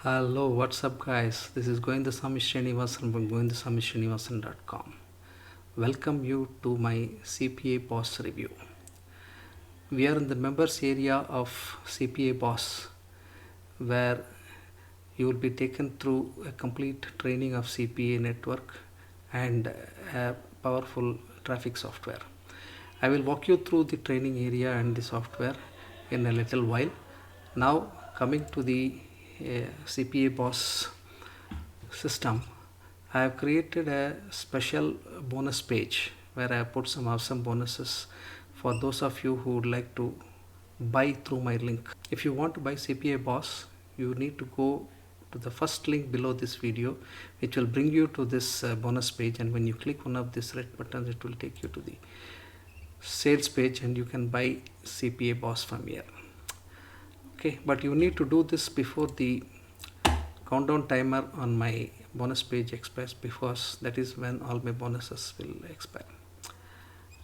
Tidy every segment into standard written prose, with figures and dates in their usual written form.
Hello, what's up, guys? This is Goindasamy Srinivasan from goindasamy.com. Welcome you to my CPA Boss review. We are in the members area of CPA Boss, where you will be taken through a complete training of CPA network and a powerful traffic software. I will walk you through the training area and the software in a little while. Now, coming to the CPA Boss system, I have created a special bonus page where I have put some awesome bonuses for those of you who would like to buy through my link. If you want to buy CPA Boss, you need to go to the first link below this video, which will bring you to this bonus page, and when you click one of these red buttons, it will take you to the sales page and you can buy CPA Boss from here. Okay, but you need to do this before the countdown timer on my bonus page expires, because that is when all my bonuses will expire.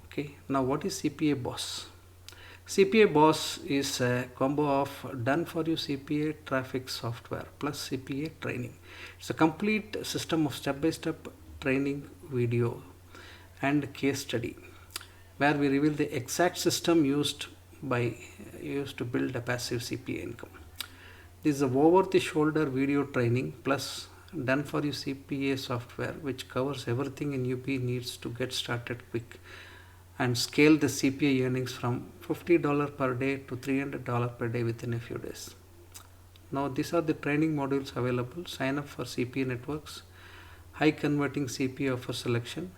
Okay, now what is CPA Boss? CPA Boss is a combo of done for you CPA traffic software plus CPA training. It's a complete system of step-by-step training video and case study where we reveal the exact system used to build a passive CPA income. This is a over-the-shoulder video training plus done for you CPA software, which covers everything a newbie needs to get started quick and scale the CPA earnings from $50 per day to $300 per day within a few days. Now these are the training modules available. Sign up for CPA networks, high converting CPA offer selection,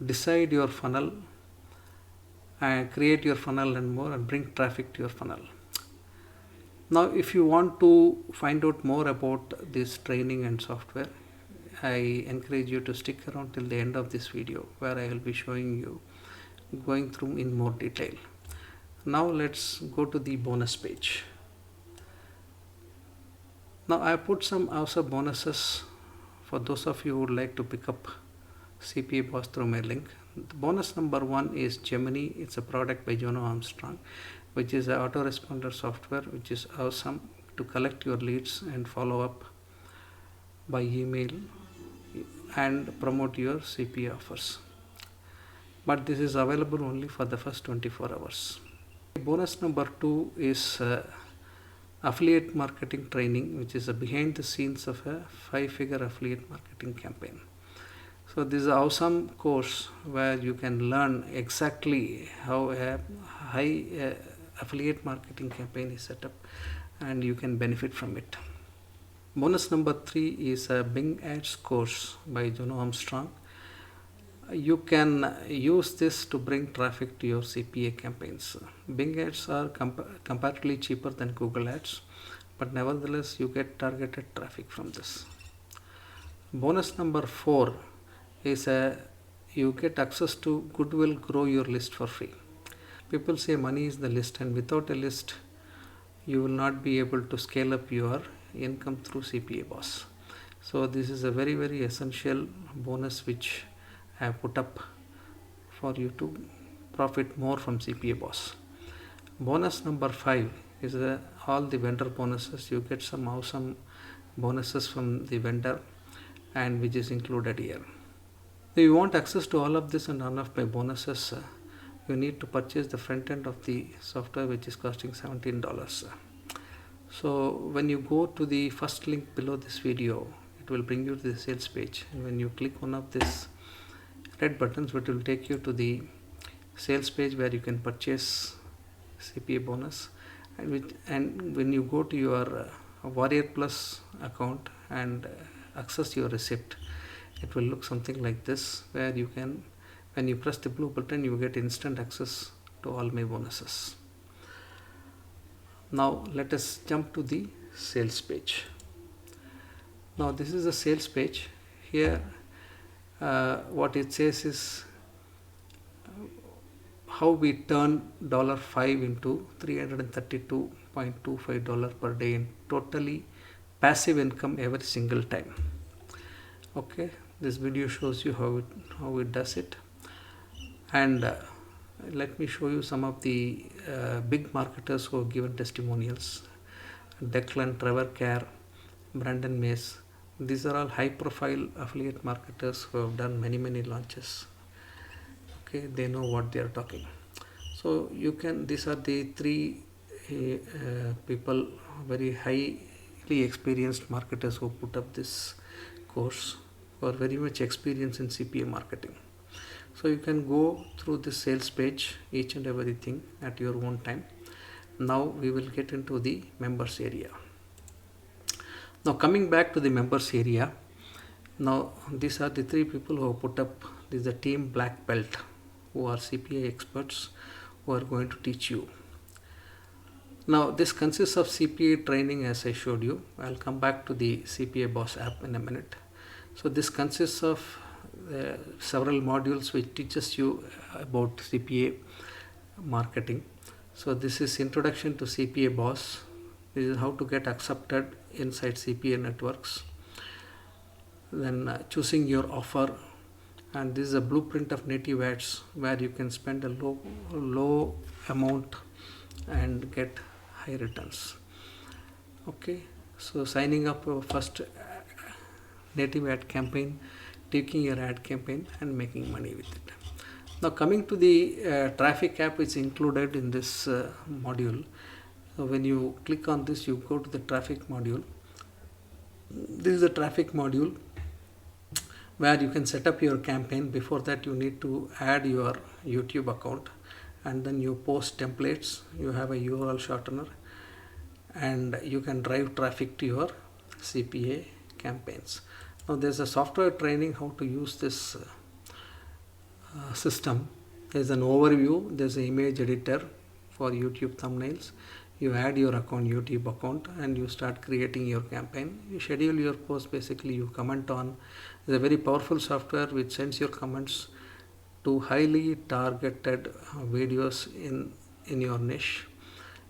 decide your funnel, and create your funnel and more, and bring traffic to your funnel. Now if you want to find out more about this training and software, I encourage you to stick around till the end of this video, where I will be showing you going through in more detail. Now let's go to the bonus page. Now I put some awesome bonuses for those of you who would like to pick up CPA Boss through my link. The bonus number 1 is Gemini. It's a product by Jono Armstrong, which is an autoresponder software which is awesome to collect your leads and follow up by email and promote your CPA offers. But this is available only for the first 24 hours. Bonus number 2 is affiliate marketing training, which is a behind the scenes of a 5-figure affiliate marketing campaign. So this is an awesome course where you can learn exactly how a high affiliate marketing campaign is set up, and you can benefit from it. Bonus number 3 is a Bing Ads course by Jono Armstrong. You can use this to bring traffic to your CPA campaigns. Bing Ads are comparatively cheaper than Google Ads, but nevertheless you get targeted traffic from this. Bonus number 4 is you get access to Goodwill Grow Your List for free. People say money is the list, and without a list you will not be able to scale up your income through CPA Boss. So this is a very, very essential bonus which I have put up for you to profit more from CPA Boss. Bonus number 5 is all the vendor bonuses. You get some awesome bonuses from the vendor, and which is included here. If you want access to all of this and all of my bonuses, you need to purchase the front end of the software, which is costing $17. So when you go to the first link below this video, it will bring you to the sales page, and when you click one of these red buttons, it will take you to the sales page where you can purchase CPA bonus, and when you go to your Warrior Plus account and access your receipt, it will look something like this, where you can, when you press the blue button, you get instant access to all my bonuses. Now let us jump to the sales page. Now this is the sales page. Here what it says is how we turn $5 into $332.25 per day in totally passive income every single time. Okay, this video shows you how it does it, and let me show you some of the big marketers who have given testimonials. Declan, Trevor Kerr, Brandon Mays. These are all high profile affiliate marketers who have done many launches. Okay, they know what they are talking. So you can, these are the three people, very highly experienced marketers who put up this course, who are very much experienced in CPA marketing. So you can go through the sales page, each and everything at your own time. Now we will get into the members area. Now coming back to the members area, now these are the three people who have put up, this is the team black belt, who are CPA experts who are going to teach you. Now this consists of CPA training, as I showed you. I'll come back to the CPA Boss app in a minute. So this consists of several modules which teaches you about CPA marketing. So this is introduction to CPA Boss. This is how to get accepted inside CPA networks. Then choosing your offer, and this is a blueprint of native ads where you can spend a low amount and get high returns. Okay, so signing up your first native ad campaign, taking your ad campaign and making money with it. Now coming to the traffic app, which is included in this module. So when you click on this, you go to the traffic module. This is the traffic module where you can set up your campaign. Before that, you need to add your YouTube account, and then you post templates. You have a URL shortener, and you can drive traffic to your CPA campaigns. Now there's a software training how to use this system. There's an overview, there's an image editor for YouTube thumbnails. You add your YouTube account, and you start creating your campaign. You schedule your post, basically you comment on. It's a very powerful software which sends your comments to highly targeted videos in your niche,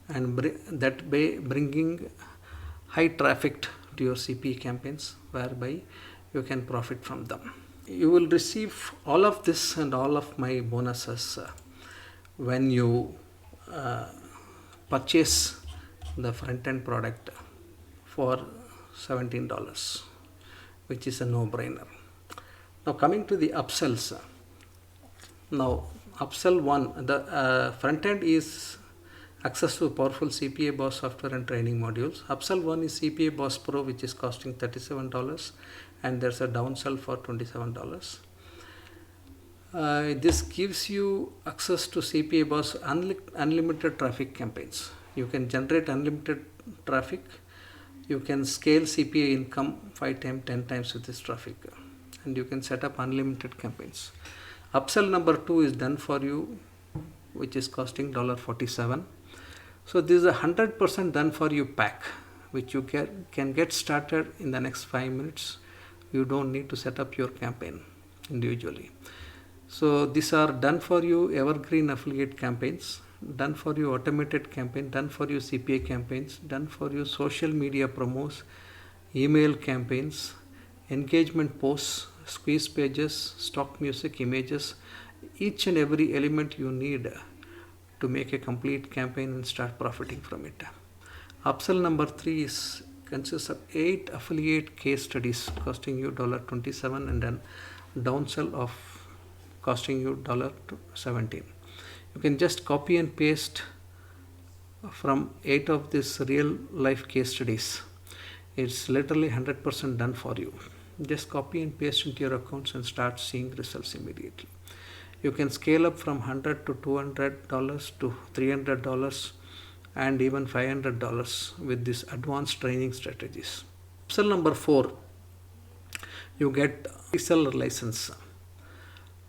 and that way bringing high traffic to your CPA campaigns, whereby you can profit from them. You will receive all of this and all of my bonuses when you purchase the front-end product for $17, which is a no-brainer. Now coming to the upsells. Now upsell 1, the front-end is access to powerful CPA Boss software and training modules. Upsell 1 is CPA Boss Pro, which is costing $37, and there's a downsell for $27. This gives you access to CPA Boss unlimited traffic campaigns. You can generate unlimited traffic. You can scale CPA income 5 times, 10 times with this traffic, and you can set up unlimited campaigns. Upsell number 2 is done for you, which is costing $47. So this is a 100% done for you pack, which you can get started in the next 5 minutes. You don't need to set up your campaign individually. So these are done for you evergreen affiliate campaigns, done for you automated campaign, done for you CPA campaigns, done for you social media promos, email campaigns, engagement posts, squeeze pages, stock music, images, each and every element you need to make a complete campaign and start profiting from it. Upsell number 3 consists of 8 affiliate case studies costing you $27, and then downsell of costing you $17. You can just copy and paste from 8 of these real life case studies. It's literally 100% done for you. Just copy and paste into your accounts and start seeing results immediately. You can scale up from $100 to $200 to $300 and even $500 with these advanced training strategies. Upsell number 4, you get reseller license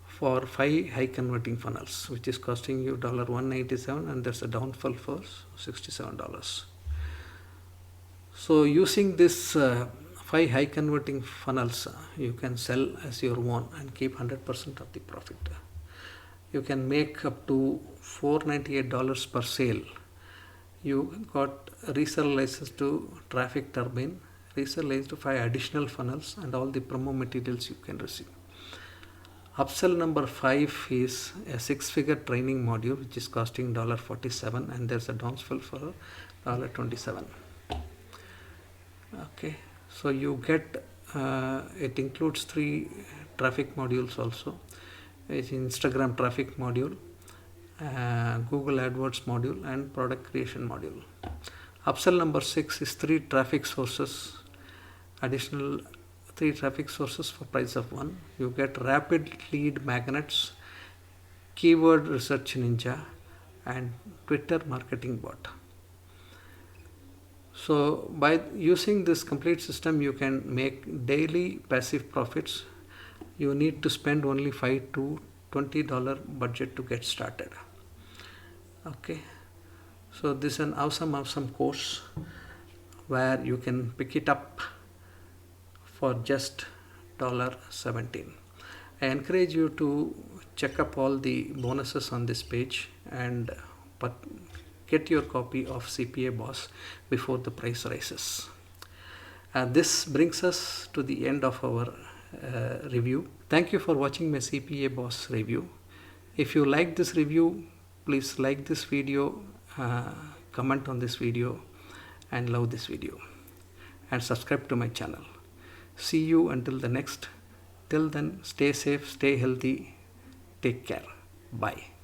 for 5 high converting funnels, which is costing you $197, and there's a downfall for $67. So using this 5 high converting funnels, you can sell as your own and keep 100% of the profit. You can make up to $498 per sale. You got reseller license to Traffic Turbine, reseller license to 5 additional funnels, and all the promo materials you can receive. Upsell number 5 is a 6-figure training module, which is costing $47, and there's a downsell for $27. Okay, So you get it includes 3 traffic modules also. It's Instagram traffic module, Google AdWords module, and product creation module. Upsell number 6 is 3 traffic sources, additional 3 traffic sources for price of 1. You get rapid lead magnets, keyword research ninja, and Twitter marketing bot. So by using this complete system, you can make daily passive profits. You need to spend only $5 to $20 budget to get started. Okay, so this is an awesome course where you can pick it up for just $17. I encourage you to check up all the bonuses on this page and get your copy of CPA Boss before the price rises. This brings us to the end of our review. Thank you for watching my CPA Boss review. If you like this review, please like this video, comment on this video, and love this video, and subscribe to my channel. See you until the next. Till then, stay safe, stay healthy, take care. Bye.